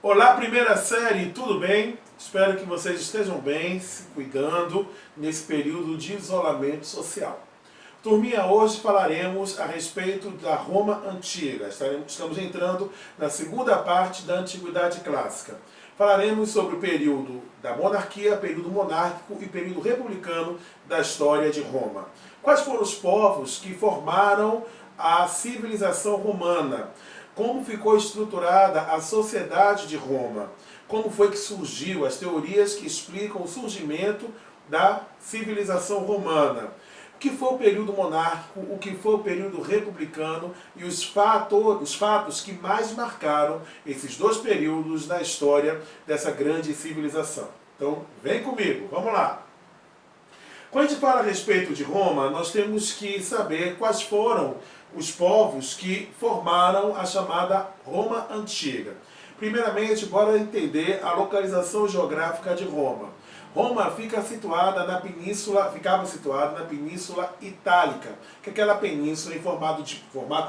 Olá, primeira série, tudo bem? Espero que vocês estejam bem, se cuidando nesse período de isolamento social. Turminha, hoje falaremos a respeito da Roma Antiga. Estamos entrando na segunda parte da Antiguidade Clássica. Falaremos sobre o período da monarquia, período monárquico e período republicano da história de Roma. Quais foram os povos que formaram a civilização romana? Como ficou estruturada a sociedade de Roma? Como foi que surgiu as teorias que explicam o surgimento da civilização romana? O que foi o período monárquico, o que foi o período republicano e os fatos que mais marcaram esses dois períodos na história dessa grande civilização. Então, vem comigo, vamos lá! Quando a gente fala a respeito de Roma, nós temos que saber quais foram os povos que formaram a chamada Roma Antiga. Primeiramente, bora entender a localização geográfica de Roma. Roma ficava situada na Península Itálica, que é aquela península em formato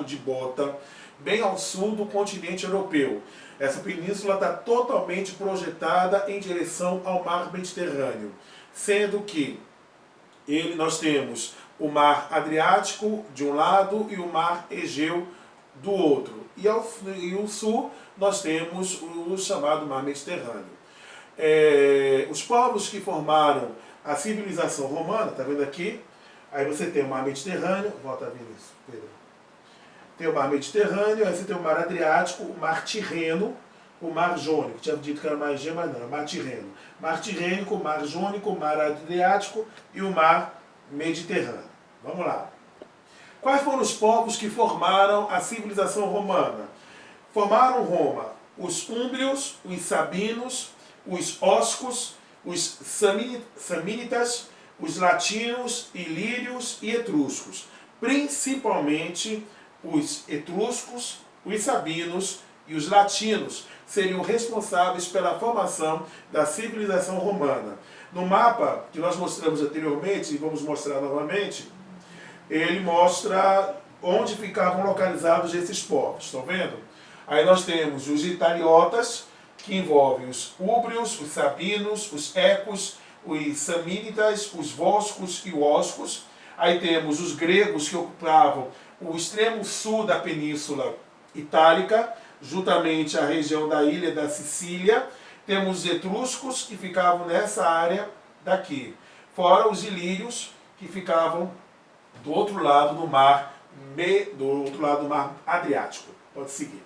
de bota, bem ao sul do continente europeu. Essa península está totalmente projetada em direção ao mar Mediterrâneo, sendo que nós temos o mar Adriático de um lado e o mar Egeu do outro. E ao sul nós temos o chamado mar Mediterrâneo. Os povos que formaram a civilização romana, tá vendo aqui? Aí você tem o mar Mediterrâneo, volta a ver isso, Pedro. Tem o mar Mediterrâneo, aí você tem o mar Adriático, o mar Tirreno, o mar Jônico. Tinha dito que era mar Egeu, mas não, é o mar Tirreno. Mar Tirrênico, o mar Jônico, o mar Adriático e o mar Mediterrâneo. Vamos lá. Quais foram os povos que formaram a civilização romana? Formaram Roma os úmbrios, os sabinos, os oscos, os samnitas, os latinos, ilírios e etruscos. Principalmente os etruscos, os sabinos e os latinos seriam responsáveis pela formação da civilização romana. No mapa que nós mostramos anteriormente, e vamos mostrar novamente, ele mostra onde ficavam localizados esses povos. Estão vendo? Aí nós temos os italiotas, que envolvem os úbrios, os sabinos, os ecos, os samnitas, os voscos e os oscos. Aí temos os gregos, que ocupavam o extremo sul da Península Itálica, juntamente a região da ilha da Sicília. Temos os etruscos, que ficavam nessa área daqui. Fora os ilírios, que ficavam do outro lado do mar Adriático. Pode seguir.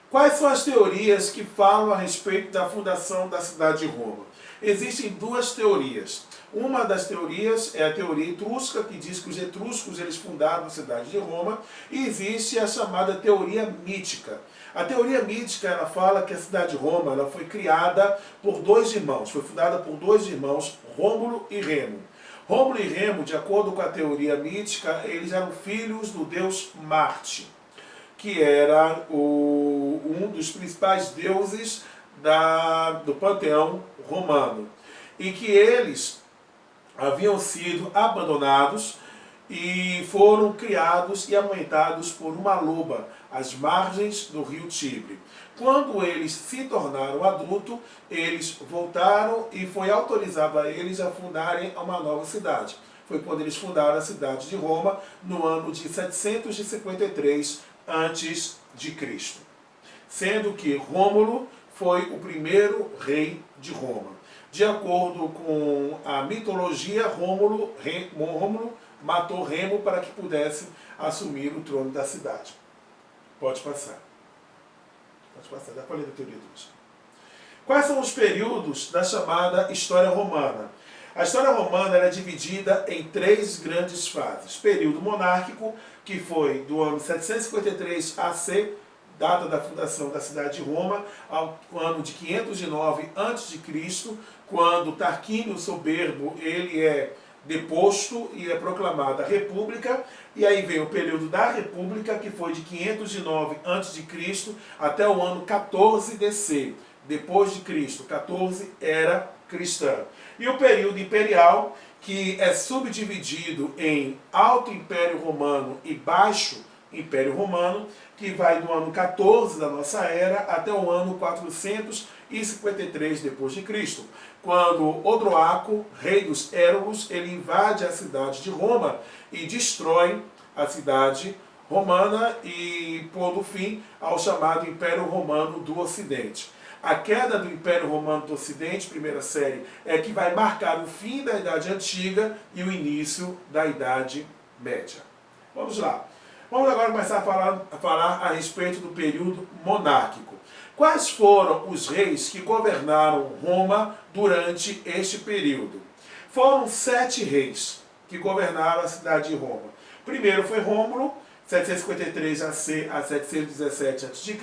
Quais são as teorias que falam a respeito da fundação da cidade de Roma? Existem duas teorias. Uma das teorias é a teoria etrusca, que diz que os etruscos eles fundaram a cidade de Roma, e existe a chamada teoria mítica. A teoria mítica ela fala que a cidade de Roma ela foi criada por dois irmãos, foi fundada por dois irmãos, Rômulo e Remo. Rômulo e Remo, de acordo com a teoria mítica, eles eram filhos do deus Marte, que era um dos principais deuses do panteão romano, e que eles haviam sido abandonados e foram criados e amamentados por uma loba às margens do rio Tibre. Quando eles se tornaram adultos, eles voltaram e foi autorizado a eles a fundarem uma nova cidade. Foi quando eles fundaram a cidade de Roma no ano de 753 antes de Cristo. Sendo que Rômulo foi o primeiro rei de Roma. De acordo com a mitologia, Rômulo matou Remo para que pudesse assumir o trono da cidade. Pode passar. Pode passar, já falei da teoria etrusca. Quais são os períodos da chamada história romana? A história romana é dividida em três grandes fases. Período monárquico, que foi do ano 753 AC, data da fundação da cidade de Roma, ao ano de 509 a.C., quando Tarquínio o Soberbo ele é deposto e é proclamada a República, e aí vem o período da República, que foi de 509 a.C. até o ano 14 DC, depois de Cristo, 14 era cristã. E o período imperial, que é subdividido em Alto Império Romano e Baixo Império Romano, que vai do ano 14 da nossa era até o ano 453 depois de Cristo, quando Odroaco, rei dos Érogos, ele invade a cidade de Roma e destrói a cidade romana e pondo fim ao chamado Império Romano do Ocidente. A queda do Império Romano do Ocidente, primeira série, é que vai marcar o fim da Idade Antiga e o início da Idade Média. Vamos lá. Vamos agora começar a falar a respeito do período monárquico. Quais foram os reis que governaram Roma durante este período? Foram 7 reis que governaram a cidade de Roma. Primeiro foi Rômulo, 753 AC a 717 a.C.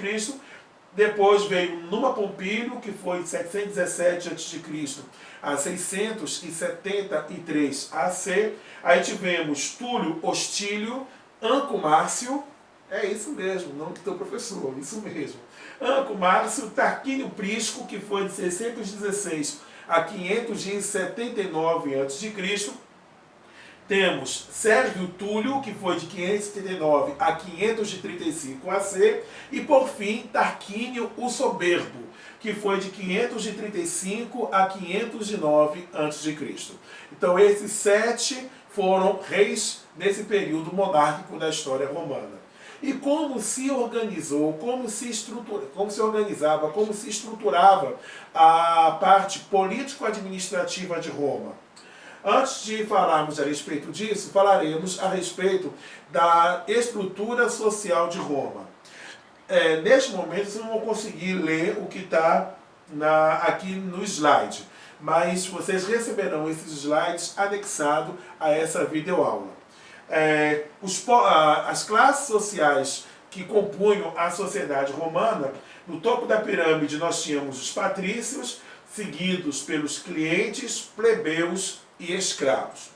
Depois veio Numa Pompílio, que foi de 717 a.C. a 673 AC. Aí tivemos Túlio Hostílio, Anco Márcio, é isso mesmo, não que teu professor, isso mesmo. Anco Márcio, Tarquínio Prisco, que foi de 616 a 579 a.C. Temos Sérvio Túlio, que foi de 579 a 535 AC, e por fim Tarquínio o Soberbo, que foi de 535 a 509 a.C. Então esses 7 foram reis nesse período monárquico da história romana. E como se organizou, como se organizava, como se estruturava a parte político-administrativa de Roma? Antes de falarmos a respeito disso, falaremos a respeito da estrutura social de Roma. Neste momento, vocês não vão conseguir ler o que está aqui no slide, mas vocês receberão esses slides anexados a essa videoaula. As classes sociais que compunham a sociedade romana, no topo da pirâmide nós tínhamos os patrícios, seguidos pelos clientes, plebeus e escravos.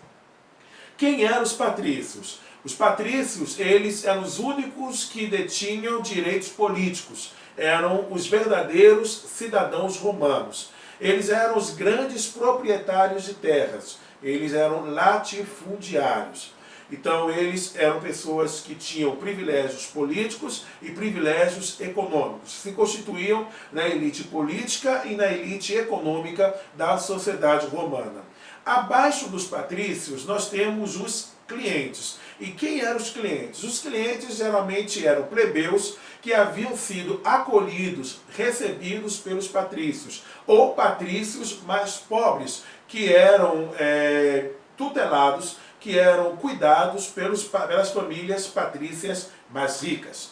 Quem eram os patrícios? Os patrícios, eles eram os únicos que detinham direitos políticos, eram os verdadeiros cidadãos romanos. Eles eram os grandes proprietários de terras, eles eram latifundiários. Então eles eram pessoas que tinham privilégios políticos e privilégios econômicos. Se constituíam na elite política e na elite econômica da sociedade romana. Abaixo dos patrícios nós temos os clientes. E quem eram os clientes? Os clientes geralmente eram plebeus que haviam sido acolhidos, recebidos pelos patrícios, ou patrícios mais pobres, que eram tutelados, que eram cuidados pelas famílias patrícias mais ricas.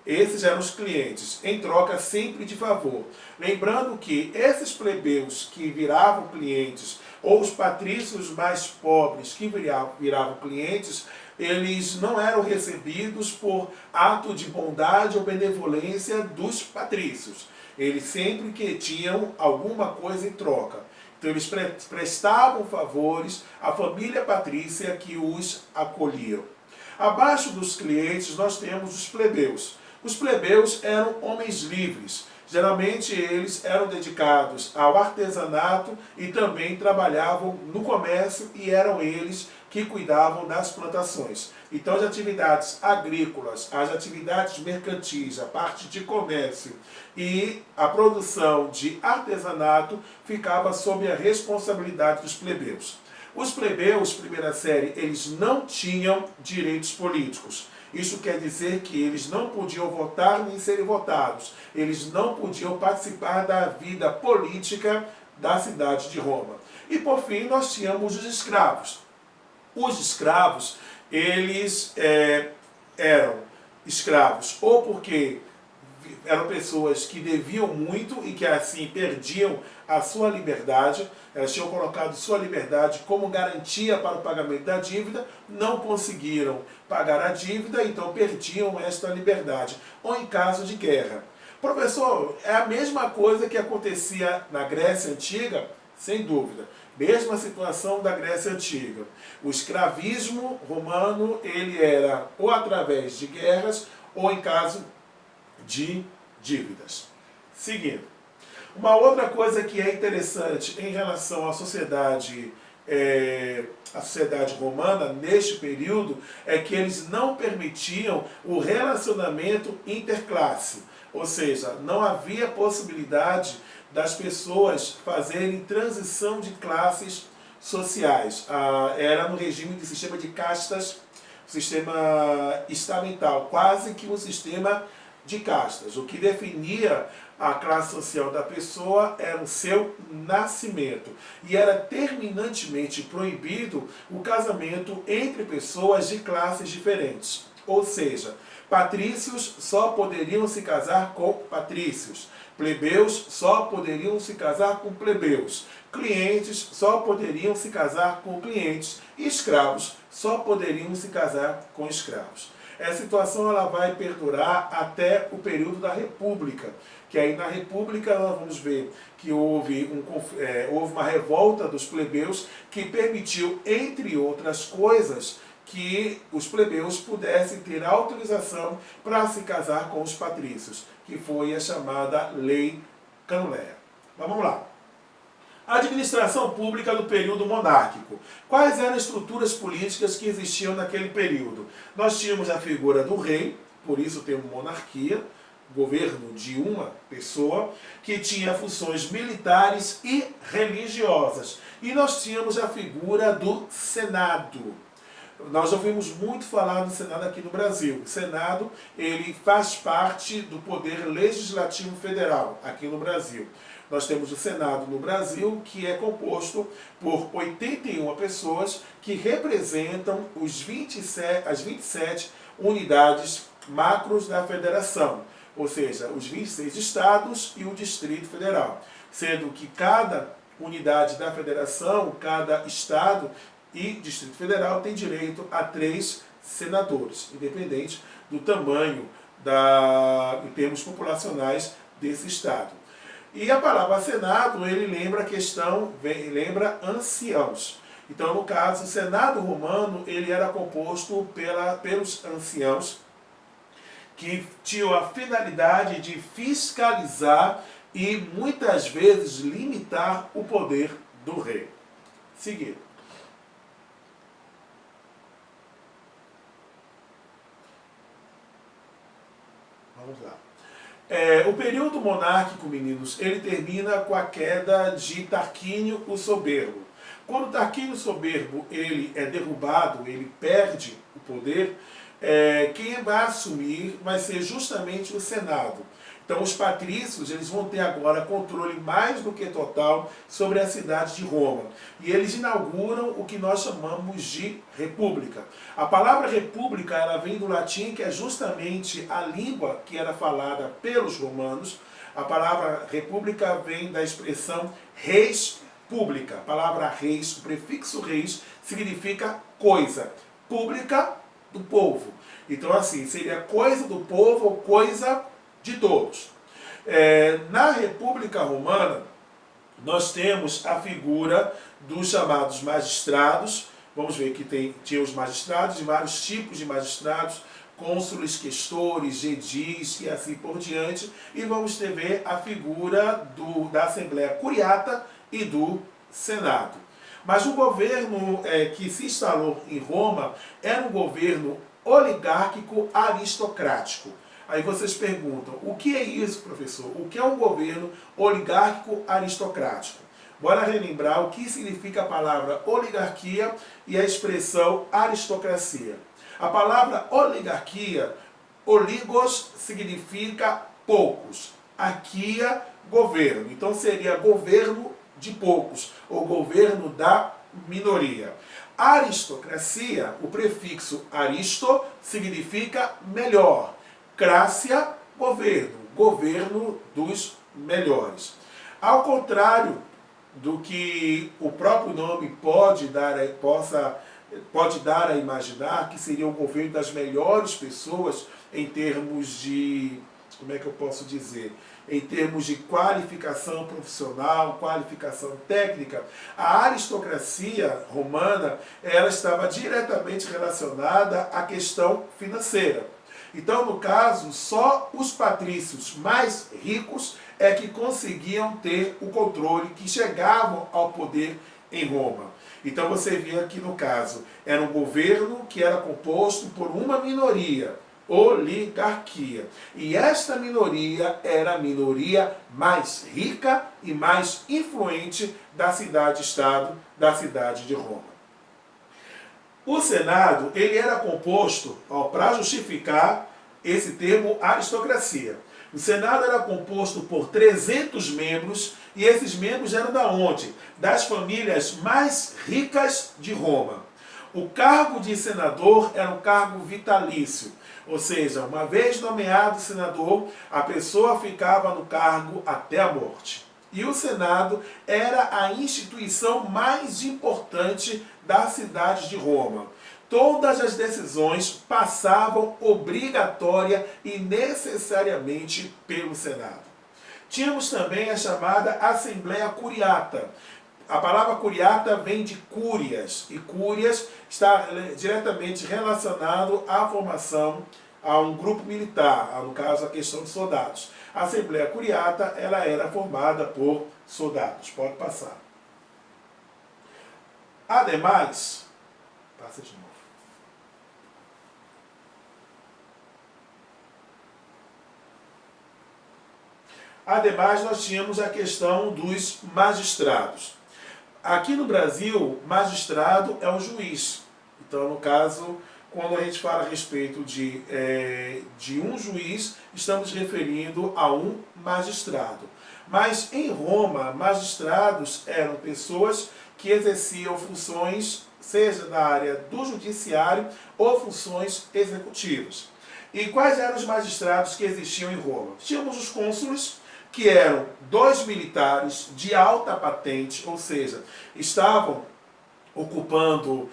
Esses eram os clientes, em troca sempre de favor. Lembrando que esses plebeus que viravam clientes, ou os patrícios mais pobres que viravam clientes, eles não eram recebidos por ato de bondade ou benevolência dos patrícios. Eles sempre que tinham alguma coisa em troca. Então eles prestavam favores à família patrícia que os acolhiam. Abaixo dos clientes nós temos os plebeus. Os plebeus eram homens livres. Geralmente eles eram dedicados ao artesanato e também trabalhavam no comércio e eram eles que cuidavam das plantações. Então as atividades agrícolas, as atividades mercantis, a parte de comércio e a produção de artesanato ficava sob a responsabilidade dos plebeus. Os plebeus, primeira série, eles não tinham direitos políticos. Isso quer dizer que eles não podiam votar nem serem votados. Eles não podiam participar da vida política da cidade de Roma. E por fim nós tínhamos os escravos. Os escravos, eles eram escravos ou porque eram pessoas que deviam muito e que assim perdiam a sua liberdade, elas tinham colocado sua liberdade como garantia para o pagamento da dívida, não conseguiram pagar a dívida, então perdiam esta liberdade, ou em caso de guerra. Professor, é a mesma coisa que acontecia na Grécia Antiga? Sem dúvida. Mesma situação da Grécia Antiga. O escravismo romano, ele era ou através de guerras, ou em caso de dívidas. Seguindo. Uma outra coisa que é interessante em relação à sociedade a sociedade romana, neste período, é que eles não permitiam o relacionamento interclasse. Ou seja, não havia possibilidade das pessoas fazerem transição de classes sociais. Era no regime de sistema de castas, sistema estamental, quase que um sistema de castas. O que definia a classe social da pessoa era o seu nascimento. E era terminantemente proibido o casamento entre pessoas de classes diferentes. Ou seja, patrícios só poderiam se casar com patrícios. Plebeus só poderiam se casar com plebeus. Clientes só poderiam se casar com clientes. E escravos só poderiam se casar com escravos. Essa situação ela vai perdurar até o período da República, que aí na República nós vamos ver que houve uma revolta dos plebeus que permitiu, entre outras coisas, que os plebeus pudessem ter autorização para se casar com os patrícios, que foi a chamada Lei Canulea. Mas vamos lá. Administração pública do período monárquico. Quais eram as estruturas políticas que existiam naquele período? Nós tínhamos a figura do rei, por isso temos monarquia, governo de uma pessoa, que tinha funções militares e religiosas. E nós tínhamos a figura do Senado. Nós ouvimos muito falar do Senado aqui no Brasil. O Senado, ele faz parte do poder legislativo federal aqui no Brasil. Nós temos o Senado no Brasil, que é composto por 81 pessoas que representam as 27 unidades macros da federação, ou seja, os 26 estados e o Distrito Federal, sendo que cada unidade da federação, cada estado e Distrito Federal tem direito a 3 senadores, independente do tamanho em termos populacionais desse estado. E a palavra Senado, ele lembra lembra anciãos. Então, no caso, o Senado romano, ele era composto pelos anciãos, que tinham a finalidade de fiscalizar e, muitas vezes, limitar o poder do rei. Seguido. Vamos lá. O período monárquico, meninos, ele termina com a queda de Tarquínio o Soberbo. Quando Tarquínio o Soberbo ele é derrubado, ele perde o poder, quem vai assumir vai ser justamente o Senado. Então os patrícios eles vão ter agora controle mais do que total sobre a cidade de Roma. E eles inauguram o que nós chamamos de república. A palavra república ela vem do latim, que é justamente a língua que era falada pelos romanos. A palavra república vem da expressão res publica. A palavra res, o prefixo res, significa coisa. Pública, do povo. Então assim, seria coisa do povo ou coisa de todos. Na República Romana, nós temos a figura dos chamados magistrados. Vamos ver que tinha os magistrados, de vários tipos de magistrados, cônsules, questores, edis e assim por diante. E vamos ver a figura da Assembleia Curiata e do Senado. Mas o governo que se instalou em Roma era um governo oligárquico aristocrático. Aí vocês perguntam, o que é isso, professor? O que é um governo oligárquico aristocrático? Bora relembrar o que significa a palavra oligarquia e a expressão aristocracia. A palavra oligarquia, oligos significa poucos, arquia, governo. Então seria governo de poucos, ou governo da minoria. Aristocracia, o prefixo aristo, significa melhor. Crácia, governo, governo dos melhores. Ao contrário do que o próprio nome pode dar a imaginar, que seria o governo das melhores pessoas em termos de, como é que eu posso dizer, em termos de qualificação profissional, qualificação técnica, a aristocracia romana ela estava diretamente relacionada à questão financeira. Então, no caso, só os patrícios mais ricos é que conseguiam ter o controle, que chegavam ao poder em Roma. Então você vê aqui no caso, era um governo que era composto por uma minoria, oligarquia. E esta minoria era a minoria mais rica e mais influente da cidade-estado, da cidade de Roma. O Senado, ele era composto, para justificar esse termo aristocracia, o Senado era composto por 300 membros, e esses membros eram da onde? Das famílias mais ricas de Roma. O cargo de senador era um cargo vitalício, ou seja, uma vez nomeado senador, a pessoa ficava no cargo até a morte. E o Senado era a instituição mais importante da cidade de Roma. Todas as decisões passavam obrigatória e necessariamente pelo Senado. Tínhamos também a chamada Assembleia Curiata. A palavra curiata vem de cúrias, e cúrias está diretamente relacionado à formação a um grupo militar, no caso a questão de soldados. A Assembleia Curiata, ela era formada por soldados. Pode passar. Ademais, passa de novo. Ademais, nós tínhamos a questão dos magistrados. Aqui no Brasil, magistrado é o juiz. Então, no caso, quando a gente fala a respeito de um juiz, estamos referindo a um magistrado. Mas em Roma, magistrados eram pessoas que exerciam funções, seja da área do judiciário ou funções executivas. E quais eram os magistrados que existiam em Roma? Tínhamos os cônsules, que eram 2 militares de alta patente, ou seja, estavam ocupando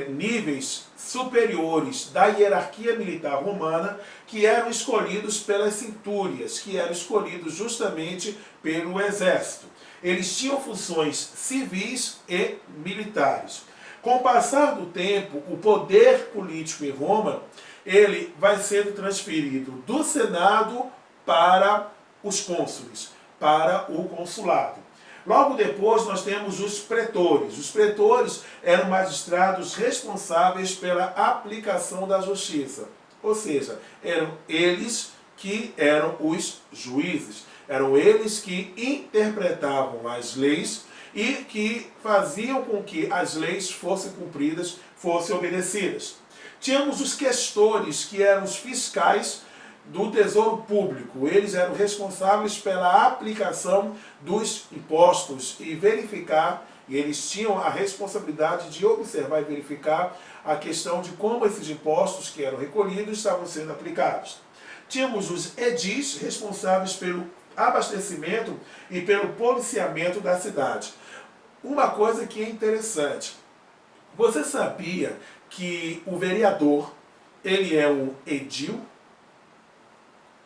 níveis superiores da hierarquia militar romana, que eram escolhidos pelas centúrias, que eram escolhidos justamente pelo exército. Eles tinham funções civis e militares. Com o passar do tempo, o poder político em Roma, ele vai sendo transferido do Senado para os cônsules, para o consulado. Logo depois nós temos os pretores. Os pretores eram magistrados responsáveis pela aplicação da justiça. Ou seja, eram eles que eram os juízes. Eram eles que interpretavam as leis e que faziam com que as leis fossem cumpridas, fossem obedecidas. Tínhamos os questores, que eram os fiscais do Tesouro Público. Eles eram responsáveis pela aplicação dos impostos e verificar, e eles tinham a responsabilidade de observar e verificar a questão de como esses impostos que eram recolhidos estavam sendo aplicados. Tínhamos os edis, responsáveis pelo abastecimento e pelo policiamento da cidade. Uma coisa que é interessante, você sabia que o vereador, ele é um edil?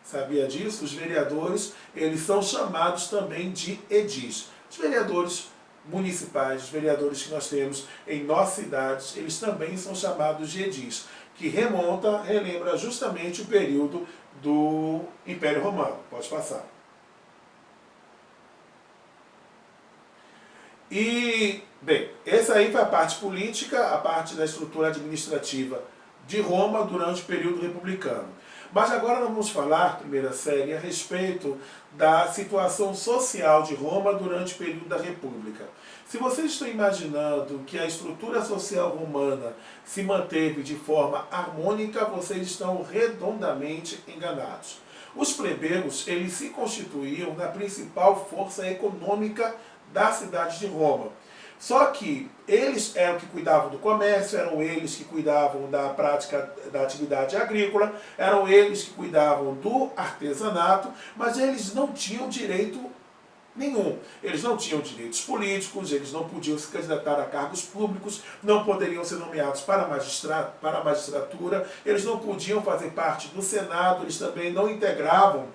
Sabia disso? Os vereadores, eles são chamados também de edis. Os vereadores municipais, os vereadores que nós temos em nossas cidades, eles também são chamados de edis, que relembra justamente o período do Império Romano. Pode passar. E, bem, essa aí foi a parte política, a parte da estrutura administrativa de Roma durante o período republicano. Mas agora nós vamos falar, primeira série, a respeito da situação social de Roma durante o período da República. Se vocês estão imaginando que a estrutura social romana se manteve de forma harmônica, vocês estão redondamente enganados. Os plebeus, eles se constituíam na principal força econômica da cidade de Roma. Só que eles eram que cuidavam do comércio, eram eles que cuidavam da prática da atividade agrícola, eram eles que cuidavam do artesanato, mas eles não tinham direito nenhum. Eles não tinham direitos políticos, eles não podiam se candidatar a cargos públicos, não poderiam ser nomeados para a magistratura, eles não podiam fazer parte do Senado, eles também não integravam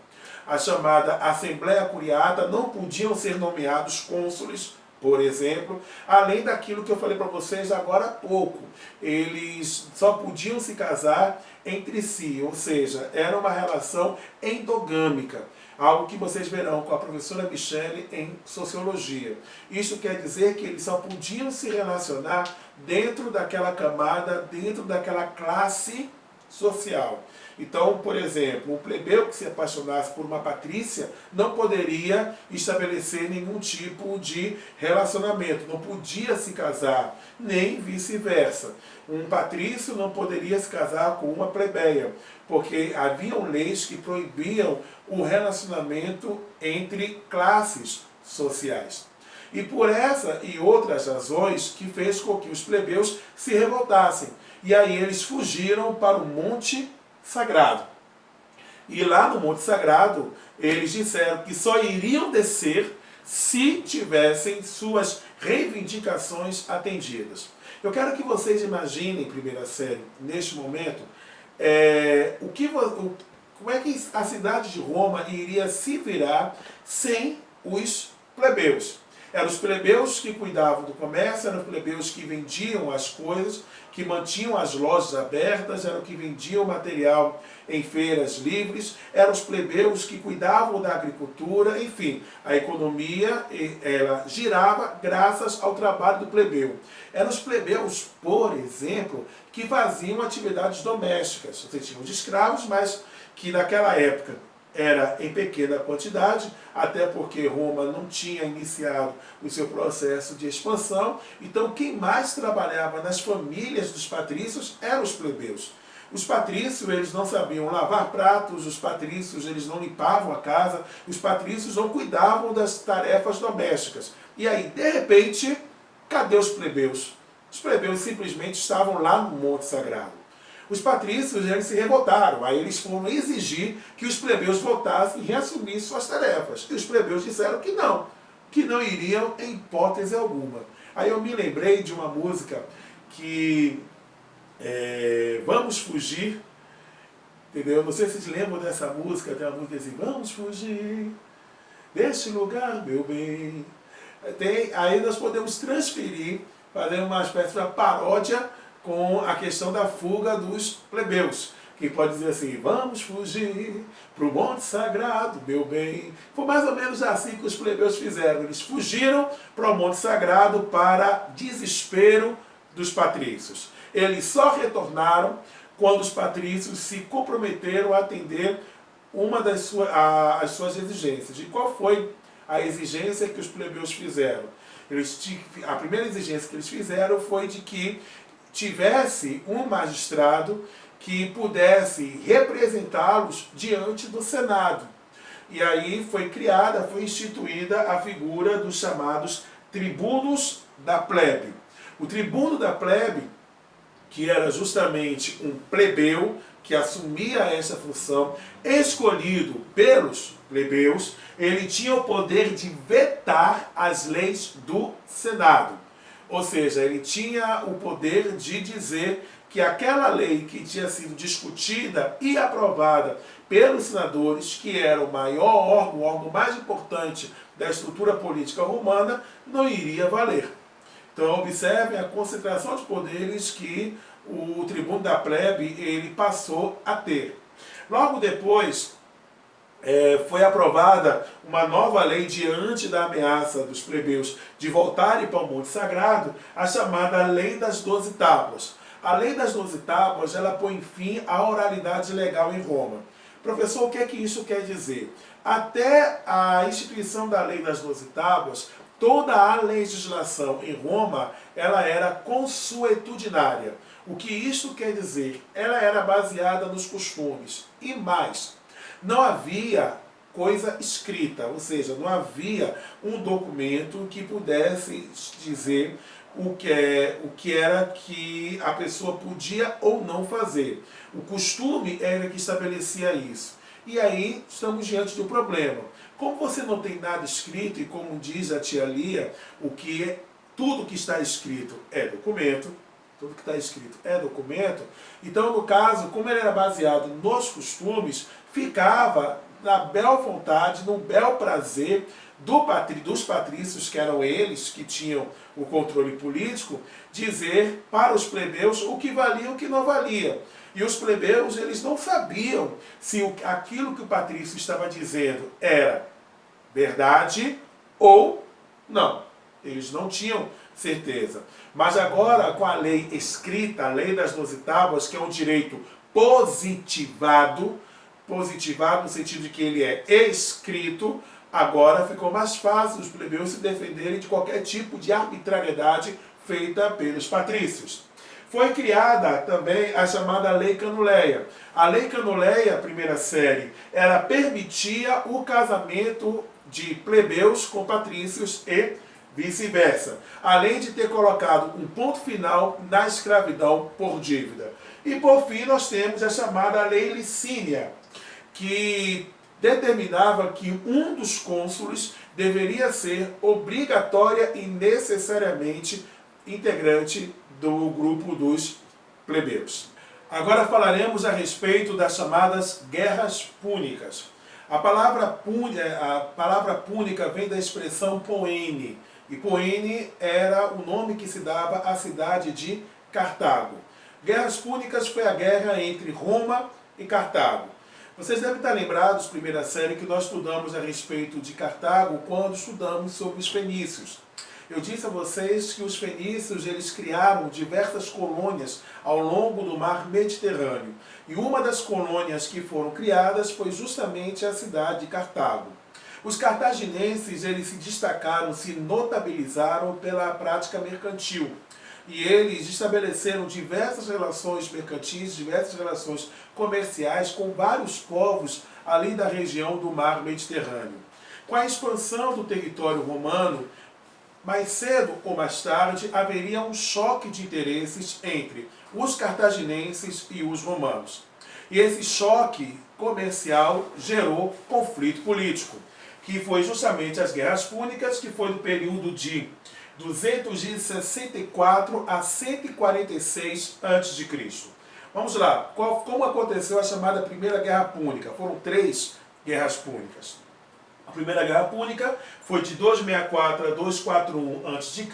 a chamada Assembleia Curiata, não podiam ser nomeados cônsules, por exemplo, além daquilo que eu falei para vocês agora há pouco. Eles só podiam se casar entre si, ou seja, era uma relação endogâmica. Algo que vocês verão com a professora Michele em Sociologia. Isso quer dizer que eles só podiam se relacionar dentro daquela camada, dentro daquela classe social. Então, por exemplo, um plebeu que se apaixonasse por uma patrícia não poderia estabelecer nenhum tipo de relacionamento, não podia se casar, nem vice-versa. Um patrício não poderia se casar com uma plebeia, porque haviam leis que proibiam o relacionamento entre classes sociais. E por essa e outras razões que fez com que os plebeus se revoltassem. E aí eles fugiram para o Monte Sagrado. E lá no Monte Sagrado, eles disseram que só iriam descer se tivessem suas reivindicações atendidas. Eu quero que vocês imaginem, primeira série, neste momento, como é que a cidade de Roma iria se virar sem os plebeus. Eram os plebeus que cuidavam do comércio, eram os plebeus que vendiam as coisas, que mantinham as lojas abertas, eram que vendiam material em feiras livres, eram os plebeus que cuidavam da agricultura, enfim, a economia ela girava graças ao trabalho do plebeu. Eram os plebeus, por exemplo, que faziam atividades domésticas. Você tinha os escravos, mas que naquela época era em pequena quantidade, até porque Roma não tinha iniciado o seu processo de expansão. Então, quem mais trabalhava nas famílias dos patrícios eram os plebeus. Os patrícios, eles não sabiam lavar pratos, os patrícios, eles não limpavam a casa, os patrícios não cuidavam das tarefas domésticas. E aí, de repente, cadê os plebeus? Os plebeus simplesmente estavam lá no Monte Sagrado. Os patrícios eles se revoltaram, aí eles foram exigir que os plebeus voltassem e reassumissem suas tarefas. E os plebeus disseram que não iriam em hipótese alguma. Aí eu me lembrei de uma música que Vamos Fugir, entendeu? Não sei se vocês lembram dessa música, tem uma música assim, vamos fugir deste lugar, meu bem. Aí nós podemos transferir, fazer uma espécie de paródia com a questão da fuga dos plebeus, que pode dizer assim, vamos fugir para o Monte Sagrado, meu bem. Foi mais ou menos assim que os plebeus fizeram. Eles fugiram para o Monte Sagrado para desespero dos patrícios. Eles só retornaram quando os patrícios se comprometeram a atender uma das as suas exigências. E qual foi a exigência que os plebeus fizeram? A primeira exigência que eles fizeram foi de que tivesse um magistrado que pudesse representá-los diante do Senado. E aí foi instituída a figura dos chamados tribunos da plebe. O tribuno da plebe, que era justamente um plebeu que assumia essa função, escolhido pelos plebeus, ele tinha o poder de vetar as leis do Senado. Ou seja, ele tinha o poder de dizer que aquela lei que tinha sido discutida e aprovada pelos senadores, que era o maior órgão, o órgão mais importante da estrutura política romana, não iria valer. Então observem a concentração de poderes que o tribuno da plebe ele passou a ter. Logo depois, foi aprovada uma nova lei diante da ameaça dos plebeus de voltarem para o Monte Sagrado, a chamada Lei das 12 Tábuas. A Lei das 12 Tábuas, ela põe fim à oralidade legal em Roma. Professor, o que é que isso quer dizer? Até a instituição da Lei das 12 Tábuas, toda a legislação em Roma, ela era consuetudinária. O que isso quer dizer? Ela era baseada nos costumes. E mais, não havia coisa escrita, ou seja, não havia um documento que pudesse dizer o que era que a pessoa podia ou não fazer. O costume era que estabelecia isso. E aí estamos diante do problema. Como você não tem nada escrito, e como diz a tia Lia, tudo que está escrito é documento, tudo que está escrito é documento, então no caso, como ele era baseado nos costumes, ficava na bel vontade, no bel prazer dos patrícios, que eram eles que tinham o controle político, dizer para os plebeus o que valia e o que não valia. E os plebeus, eles não sabiam se aquilo que o patrício estava dizendo era verdade ou não. Eles não tinham certeza. Mas agora, com a lei escrita, a lei das 12 tábuas, que é um direito positivado no sentido de que ele é escrito, agora ficou mais fácil os plebeus se defenderem de qualquer tipo de arbitrariedade feita pelos patrícios. Foi criada também a chamada Lei Canuleia. A Lei Canuleia, primeira série, ela permitia o casamento de plebeus com patrícios e vice-versa, além de ter colocado um ponto final na escravidão por dívida. E por fim nós temos a chamada Lei Licínia, que determinava que um dos cônsules deveria ser obrigatória e necessariamente integrante do grupo dos plebeus. Agora falaremos a respeito das chamadas guerras púnicas. A palavra púnica vem da expressão poene, e poene era o nome que se dava à cidade de Cartago. Guerras púnicas foi a guerra entre Roma e Cartago. Vocês devem estar lembrados, primeira série, que nós estudamos a respeito de Cartago quando estudamos sobre os fenícios. Eu disse a vocês que os fenícios eles criaram diversas colônias ao longo do mar Mediterrâneo. E uma das colônias que foram criadas foi justamente a cidade de Cartago. Os cartaginenses eles se destacaram, se notabilizaram pela prática mercantil. E eles estabeleceram diversas relações mercantis, diversas relações comerciais com vários povos ali da região do mar Mediterrâneo. Com a expansão do território romano, mais cedo ou mais tarde haveria um choque de interesses entre os cartaginenses e os romanos. E esse choque comercial gerou conflito político, que foi justamente as Guerras Púnicas, que foi no período de 264 a 146 a.C. Vamos lá, como aconteceu a chamada Primeira Guerra Púnica? Foram 3 guerras púnicas. A Primeira Guerra Púnica foi de 264 a 241 a.C.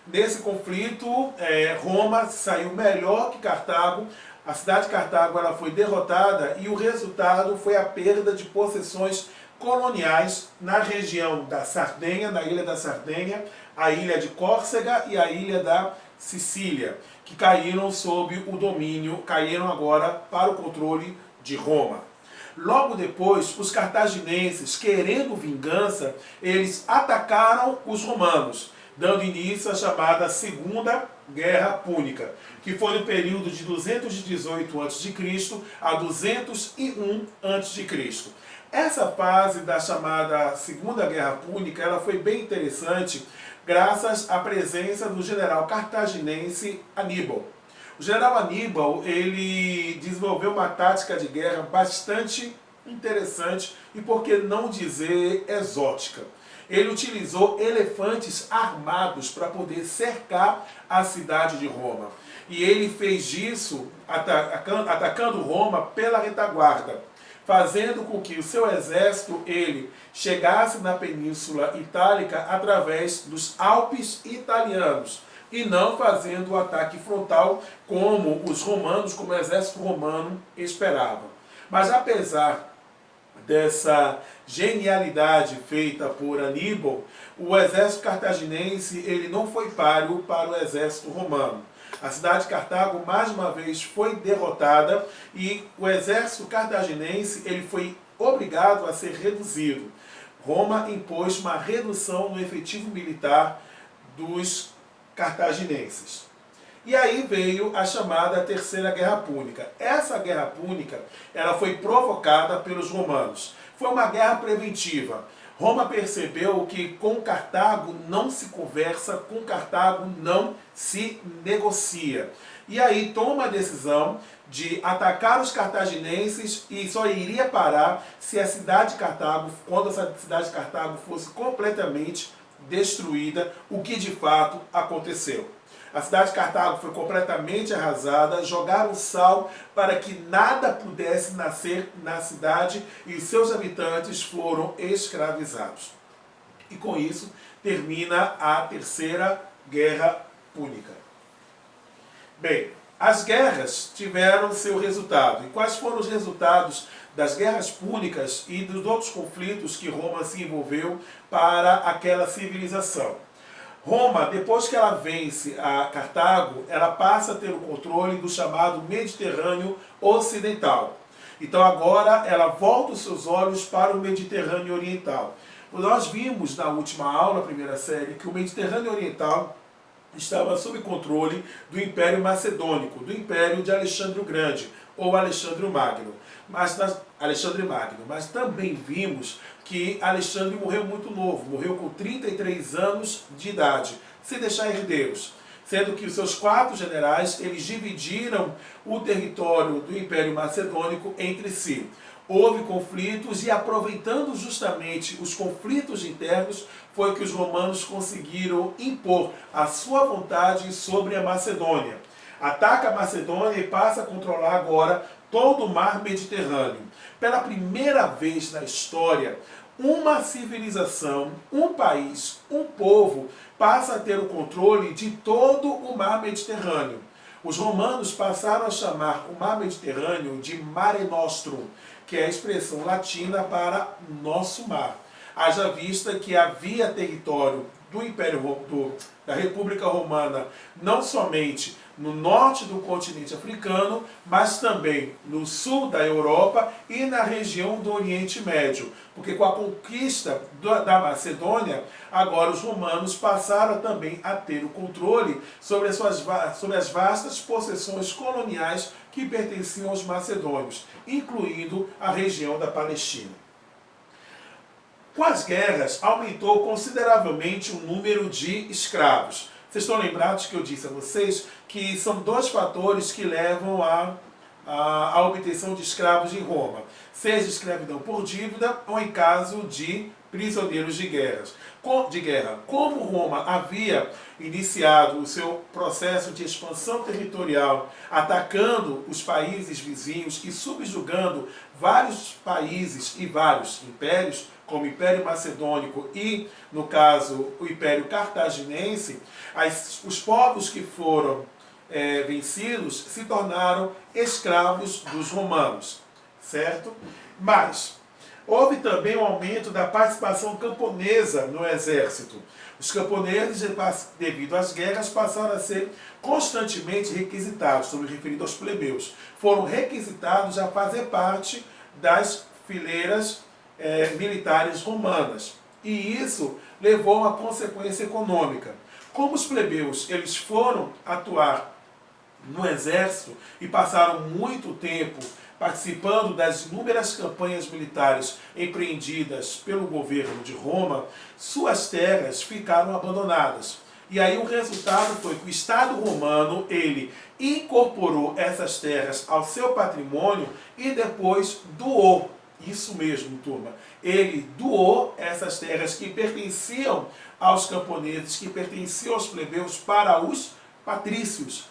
Nesse conflito, Roma saiu melhor que Cartago. A cidade de Cartago ela foi derrotada e o resultado foi a perda de possessões coloniais na região da Sardenha, na ilha da Sardenha, a ilha de Córcega e a ilha da Sicília, que caíram sob o domínio, caíram agora para o controle de Roma. Logo depois, os cartaginenses, querendo vingança, eles atacaram os romanos, dando início à chamada Segunda Guerra Púnica, que foi no período de 218 a.C. a 201 a.C. Essa fase da chamada Segunda Guerra Púnica ela foi bem interessante graças à presença do general cartaginense Aníbal. O general Aníbal ele desenvolveu uma tática de guerra bastante interessante e, por que não dizer, exótica. Ele utilizou elefantes armados para poder cercar a cidade de Roma. E ele fez isso atacando Roma pela retaguarda, fazendo com que o seu exército ele chegasse na Península Itálica através dos Alpes italianos e não fazendo o ataque frontal como os romanos, como o exército romano esperava. Mas apesar dessa genialidade feita por Aníbal, o exército cartaginense ele não foi páreo para o exército romano. A cidade de Cartago mais uma vez foi derrotada e o exército cartaginense ele foi obrigado a ser reduzido. Roma impôs uma redução no efetivo militar dos cartaginenses. E aí veio a chamada Terceira Guerra Púnica. Essa Guerra Púnica ela foi provocada pelos romanos. Foi uma guerra preventiva. Roma percebeu que com Cartago não se conversa, com Cartago não se negocia. E aí toma a decisão de atacar os cartaginenses e só iria parar se a cidade de Cartago, quando essa cidade de Cartago fosse completamente destruída, o que de fato aconteceu. A cidade de Cartago foi completamente arrasada, jogaram sal para que nada pudesse nascer na cidade e seus habitantes foram escravizados. E com isso termina a Terceira Guerra Púnica. Bem, as guerras tiveram seu resultado. E quais foram os resultados das guerras púnicas e dos outros conflitos que Roma se envolveu para aquela civilização? Roma, depois que ela vence a Cartago, ela passa a ter o controle do chamado Mediterrâneo Ocidental. Então agora ela volta os seus olhos para o Mediterrâneo Oriental. Nós vimos na última aula, primeira série, que o Mediterrâneo Oriental estava sob controle do Império Macedônico, do Império de Alexandre o Grande, ou Alexandre o Magno. Mas também vimos que Alexandre morreu muito novo, morreu com 33 anos de idade, sem deixar herdeiros, sendo que os seus 4 generais eles dividiram o território do Império Macedônico entre si. Houve conflitos e, aproveitando justamente os conflitos internos, foi que os romanos conseguiram impor a sua vontade sobre a Macedônia. Ataca a Macedônia e passa a controlar agora todo o mar Mediterrâneo. Pela primeira vez na história, uma civilização, um país, um povo passa a ter o controle de todo o mar Mediterrâneo. Os romanos passaram a chamar o mar Mediterrâneo de Mare Nostrum, que é a expressão latina para nosso mar. Haja vista que havia território do da República Romana, não somente no norte do continente africano, mas também no sul da Europa e na região do Oriente Médio. Porque com a conquista da Macedônia, agora os romanos passaram também a ter o controle sobre as vastas possessões coloniais que pertenciam aos macedônios, incluindo a região da Palestina. Com as guerras, aumentou consideravelmente o número de escravos. Vocês estão lembrados que eu disse a vocês que são 2 fatores que levam à obtenção de escravos em Roma. Seja escravidão por dívida ou em caso de prisioneiros de guerra. Como Roma havia iniciado o seu processo de expansão territorial, atacando os países vizinhos e subjugando vários países e vários impérios, como o Império Macedônico e, no caso, o Império Cartaginense, os povos que foram vencidos se tornaram escravos dos romanos, certo? Mas houve também um aumento da participação camponesa no exército. Os camponeses, devido às guerras, passaram a ser constantemente requisitados, estou me referindo aos plebeus, foram requisitados a fazer parte das fileiras militares romanas. E isso levou a uma consequência econômica. Como os plebeus eles foram atuar no exército e passaram muito tempo participando das inúmeras campanhas militares empreendidas pelo governo de Roma, suas terras ficaram abandonadas. E aí o resultado foi que o Estado romano ele incorporou essas terras ao seu patrimônio e depois doou. Isso mesmo, turma. Ele doou essas terras que pertenciam aos camponeses, que pertenciam aos plebeus, para os patrícios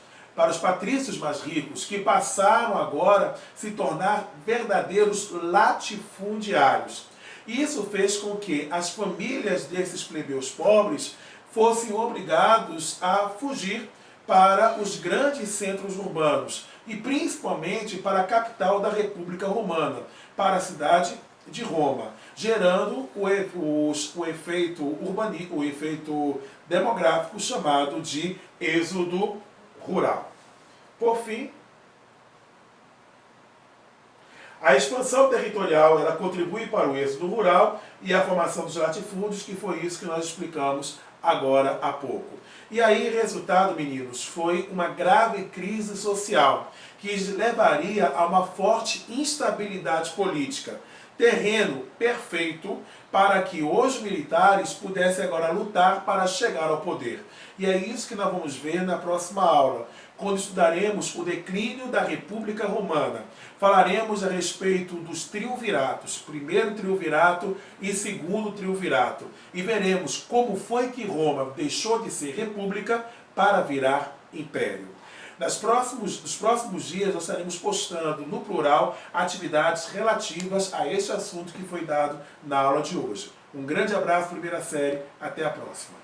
mais ricos, que passaram agora a se tornar verdadeiros latifundiários. Isso fez com que as famílias desses plebeus pobres fossem obrigados a fugir para os grandes centros urbanos e principalmente para a capital da República Romana, para a cidade de Roma, gerando o efeito demográfico chamado de êxodo rural. Por fim, a expansão territorial ela contribui para o êxodo rural e a formação dos latifúndios, que foi isso que nós explicamos agora há pouco. E aí, resultado, meninos, foi uma grave crise social, que levaria a uma forte instabilidade política. Terreno perfeito para que os militares pudessem agora lutar para chegar ao poder. E é isso que nós vamos ver na próxima aula, quando estudaremos o declínio da República Romana. Falaremos a respeito dos triunviratos, primeiro triunvirato e segundo triunvirato. E veremos como foi que Roma deixou de ser república para virar império. Nos próximos dias nós estaremos postando no plural atividades relativas a esse assunto que foi dado na aula de hoje. Um grande abraço, primeira série, até a próxima.